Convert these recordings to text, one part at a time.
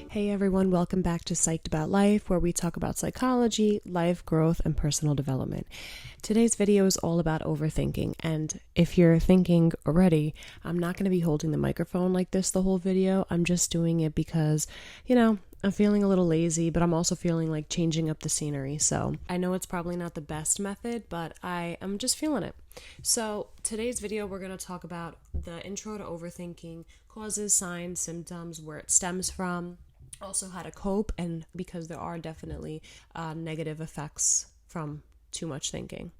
Hey everyone, welcome back to Psyched About Life, where we talk about psychology, life growth, and personal development. Today's video is all about overthinking, and if you're thinking already, I'm not going to be holding the microphone like this the whole video. I'm just doing it because, I'm feeling a little lazy, but I'm also feeling like changing up the scenery. So I know it's probably not the best method, but I am just feeling it. So today's video, we're going to talk about the intro to overthinking, causes, signs, symptoms, where it stems from, also how to cope, and because there are definitely negative effects from too much thinking.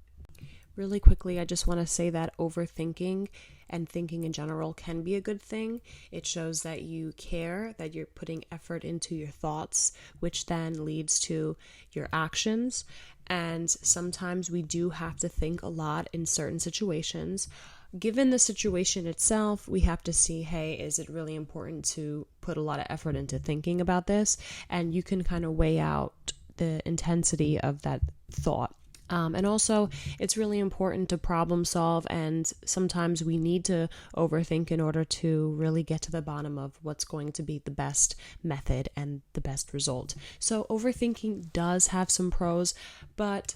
Really quickly, I just want to say that overthinking and thinking in general can be a good thing. It shows that you care, that you're putting effort into your thoughts, which then leads to your actions. And sometimes we do have to think a lot in certain situations. Given the situation itself, we have to see, hey, is it really important to put a lot of effort into thinking about this? And you can kind of weigh out the intensity of that thought. And also, it's really important to problem solve, and sometimes we need to overthink in order to really get to the bottom of what's going to be the best method and the best result. So overthinking does have some pros, but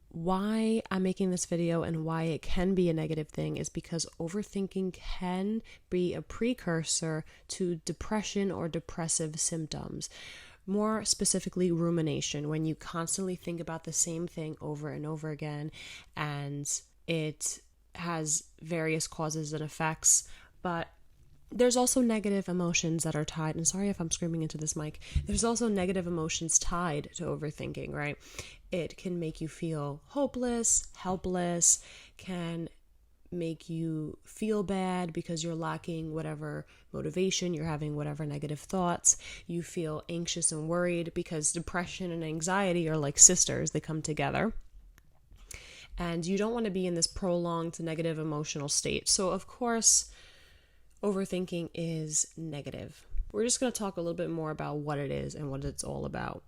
why I'm making this video and why it can be a negative thing is because overthinking can be a precursor to depression or depressive symptoms. More specifically, rumination, when you constantly think about the same thing over and over again, and it has various causes and effects, but there's also negative emotions that are tied, and sorry if I'm screaming into this mic, there's also negative emotions tied to overthinking, right? It can make you feel hopeless, helpless, can make you feel bad because you're lacking whatever motivation, you're having whatever negative thoughts, you feel anxious and worried because depression and anxiety are like sisters, they come together. And you don't want to be in this prolonged negative emotional state. So of course, overthinking is negative. We're just going to talk a little bit more about what it is and what it's all about.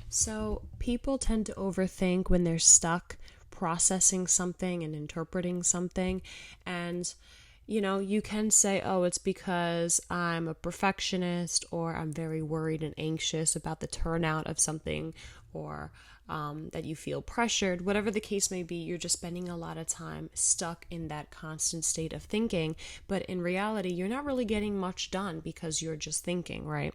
So people tend to overthink when they're stuck processing something and interpreting something, and you can say, oh, it's because I'm a perfectionist, or I'm very worried and anxious about the turnout of something, or that you feel pressured. Whatever the case may be, you're just spending a lot of time stuck in that constant state of thinking, but in reality you're not really getting much done because you're just thinking, right?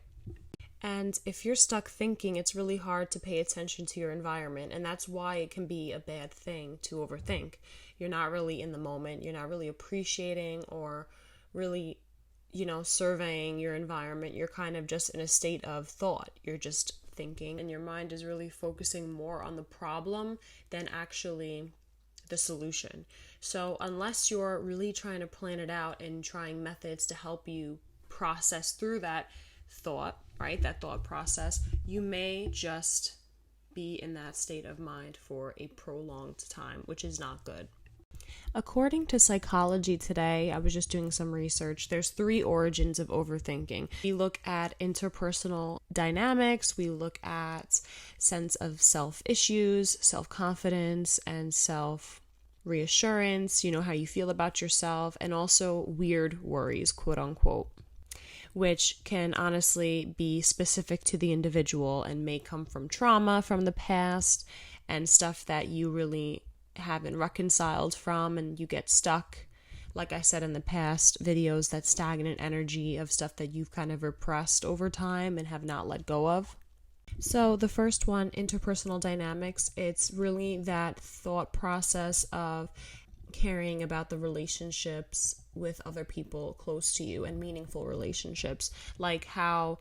And if you're stuck thinking, it's really hard to pay attention to your environment, and that's why it can be a bad thing to overthink. You're not really in the moment, you're not really appreciating or really, surveying your environment. You're kind of just in a state of thought. You're just thinking, and your mind is really focusing more on the problem than actually the solution. So unless you're really trying to plan it out and trying methods to help you process through that thought, right, that thought process, you may just be in that state of mind for a prolonged time, which is not good. According to Psychology Today, I was just doing some research, there's 3 origins of overthinking. We look at interpersonal dynamics, we look at sense of self issues, self-confidence, and self-reassurance, how you feel about yourself, and also weird worries, quote unquote, which can honestly be specific to the individual and may come from trauma from the past and stuff that you really haven't reconciled from, and you get stuck, like I said in the past videos, that stagnant energy of stuff that you've kind of repressed over time and have not let go of. So the first one, interpersonal dynamics, it's really that thought process of caring about the relationships with other people close to you and meaningful relationships, like how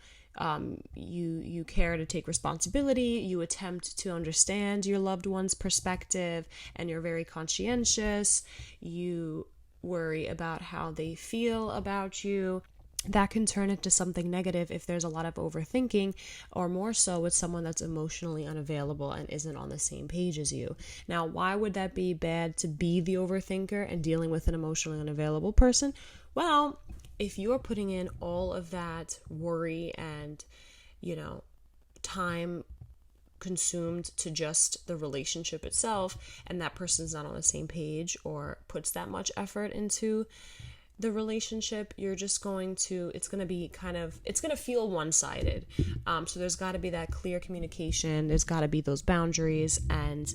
you care to take responsibility, you attempt to understand your loved one's perspective, and you're very conscientious, you worry about how they feel about you. That can turn into something negative if there's a lot of overthinking, or more so with someone that's emotionally unavailable and isn't on the same page as you. Now, why would that be bad to be the overthinker and dealing with an emotionally unavailable person? Well, if you're putting in all of that worry and, time consumed to just the relationship itself, and that person's not on the same page or puts that much effort into the relationship, it's going to feel one-sided. So there's got to be that clear communication. There's got to be those boundaries and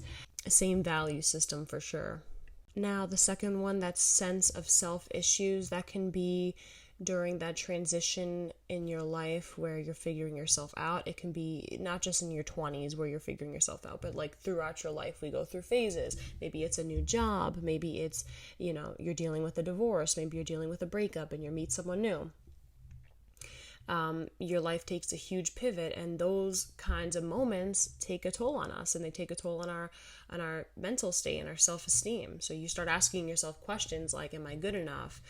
same value system for sure. Now, the second one, that sense of self issues, that can be during that transition in your life where you're figuring yourself out. It can be not just in your 20s where you're figuring yourself out, but like throughout your life, we go through phases. Maybe it's a new job. Maybe it's, you're dealing with a divorce. Maybe you're dealing with a breakup and you meet someone new. Your life takes a huge pivot, and those kinds of moments take a toll on us, and they take a toll on our mental state and our self-esteem. So you start asking yourself questions like, am I good enough?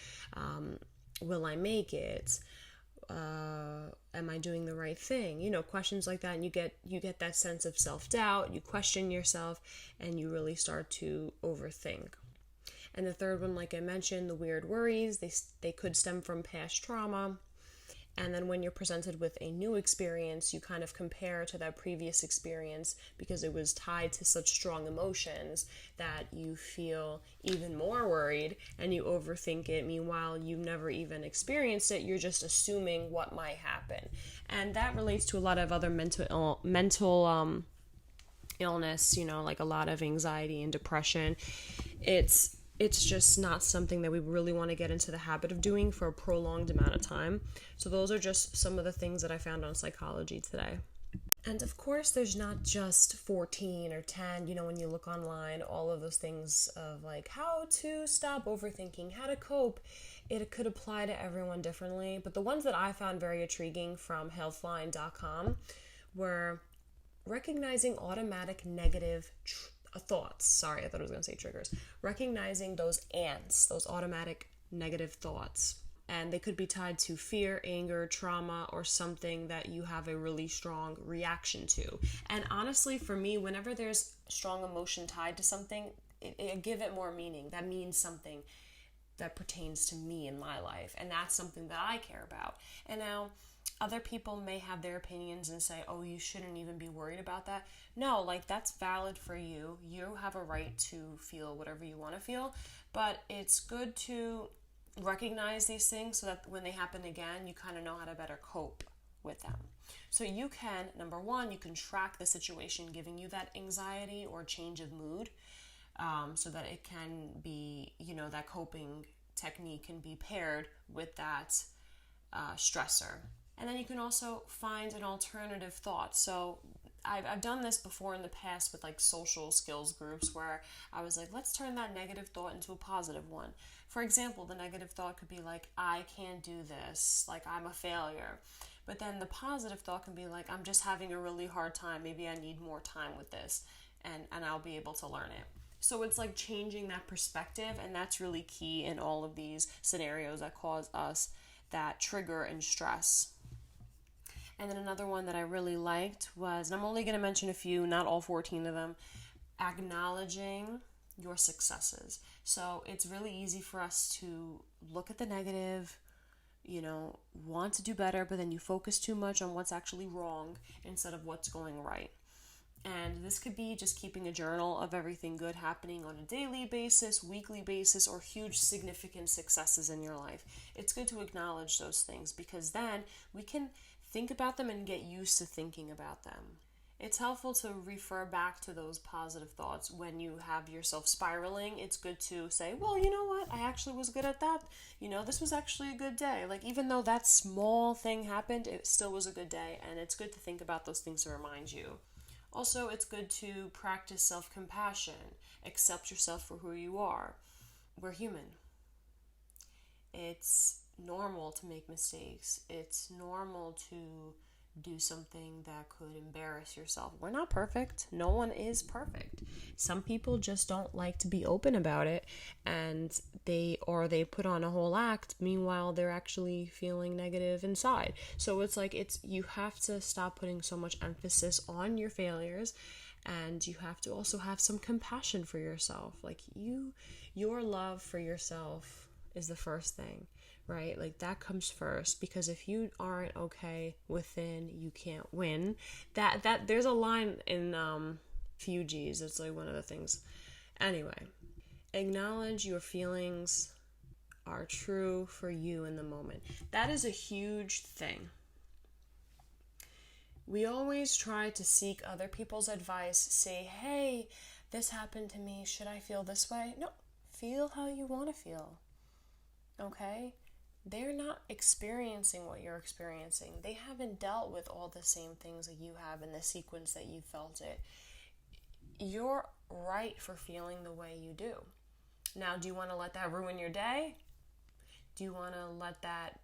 Will I make it? Am I doing the right thing? Questions like that, and you get that sense of self-doubt. You question yourself, and you really start to overthink. And the third one, like I mentioned, the weird worries, they could stem from past trauma. And then when you're presented with a new experience, you kind of compare to that previous experience because it was tied to such strong emotions that you feel even more worried and you overthink it. Meanwhile, you've never even experienced it. You're just assuming what might happen. And that relates to a lot of other mental illness, like a lot of anxiety and depression. It's just not something that we really want to get into the habit of doing for a prolonged amount of time. So those are just some of the things that I found on Psychology Today. And of course, there's not just 14 or 10, when you look online, all of those things of like how to stop overthinking, how to cope. It could apply to everyone differently. But the ones that I found very intriguing from healthline.com were recognizing automatic negative thoughts. Sorry, I thought I was going to say triggers. Recognizing those ants, those automatic negative thoughts. And they could be tied to fear, anger, trauma, or something that you have a really strong reaction to. And honestly, for me, whenever there's strong emotion tied to something, I give it more meaning. That means something that pertains to me in my life. And that's something that I care about. And now, other people may have their opinions and say, oh, you shouldn't even be worried about that. No, that's valid for you. You have a right to feel whatever you want to feel. But it's good to recognize these things so that when they happen again, you kind of know how to better cope with them. So you can, number one, you can track the situation giving you that anxiety or change of mood, so that it can be, that coping technique can be paired with that stressor. And then you can also find an alternative thought. So I've done this before in the past with social skills groups where I was like, let's turn that negative thought into a positive one. For example, the negative thought could be like, I can't do this, I'm a failure. But then the positive thought can be like, I'm just having a really hard time. Maybe I need more time with this and I'll be able to learn it. So it's changing that perspective, and that's really key in all of these scenarios that cause us that trigger and stress. And then another one that I really liked was, and I'm only going to mention a few, not all 14 of them, acknowledging your successes. So it's really easy for us to look at the negative, want to do better, but then you focus too much on what's actually wrong instead of what's going right. And this could be just keeping a journal of everything good happening on a daily basis, weekly basis, or huge significant successes in your life. It's good to acknowledge those things because then we can think about them and get used to thinking about them. It's helpful to refer back to those positive thoughts when you have yourself spiraling. It's good to say, well, you know what? I actually was good at that. This was actually a good day. Even though that small thing happened, it still was a good day. And it's good to think about those things to remind you. Also, it's good to practice self-compassion. Accept yourself for who you are. We're human. It's normal to make mistakes. It's normal to do something that could embarrass yourself. We're not perfect. No one is perfect. Some people just don't like to be open about it, and they put on a whole act. Meanwhile, they're actually feeling negative inside. So it's you have to stop putting so much emphasis on your failures, and you have to also have some compassion for yourself. Your love for yourself is the first thing. Right? That comes first, because if you aren't okay within, you can't win. That there's a line in Fugees. It's one of the things. Anyway, acknowledge your feelings are true for you in the moment. That is a huge thing. We always try to seek other people's advice, say, hey, this happened to me, should I feel this way? No, feel how you want to feel, okay? They're not experiencing what you're experiencing. They haven't dealt with all the same things that you have in the sequence that you felt it. You're right for feeling the way you do. Now, do you want to let that ruin your day? Do you want to let that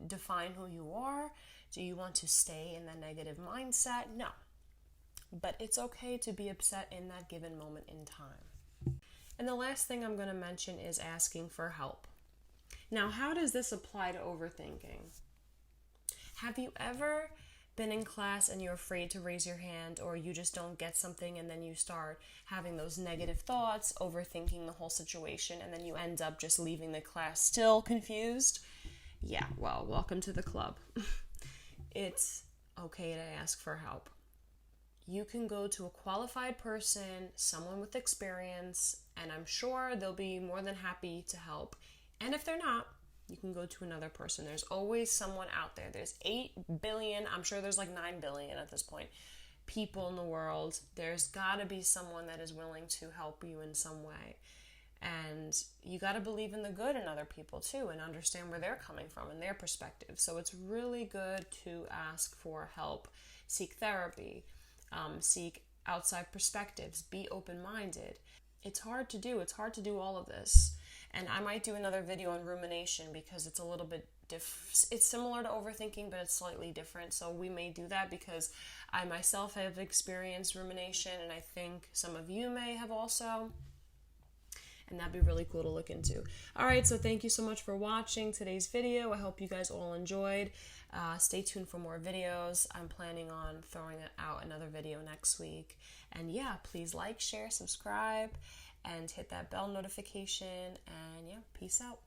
define who you are? Do you want to stay in that negative mindset? No. But it's okay to be upset in that given moment in time. And the last thing I'm going to mention is asking for help. Now, how does this apply to overthinking? Have you ever been in class and you're afraid to raise your hand, or you just don't get something and then you start having those negative thoughts, overthinking the whole situation, and then you end up just leaving the class still confused? Yeah, well, welcome to the club. It's okay to ask for help. You can go to a qualified person, someone with experience, and I'm sure they'll be more than happy to help. And if they're not, you can go to another person. There's always someone out there. There's 8 billion, I'm sure there's like 9 billion at this point, people in the world. There's got to be someone that is willing to help you in some way. And you got to believe in the good in other people too, and understand where they're coming from and their perspective. So it's really good to ask for help, seek therapy, seek outside perspectives, be open-minded. It's hard to do. It's hard to do all of this. And I might do another video on rumination because it's a little bit it's similar to overthinking, but it's slightly different. So we may do that because I myself have experienced rumination, and I think some of you may have also. And that'd be really cool to look into. All right, so thank you so much for watching today's video. I hope you guys all enjoyed. Stay tuned for more videos. I'm planning on throwing out another video next week. And yeah, please like, share, subscribe, and hit that bell notification. And yeah, peace out.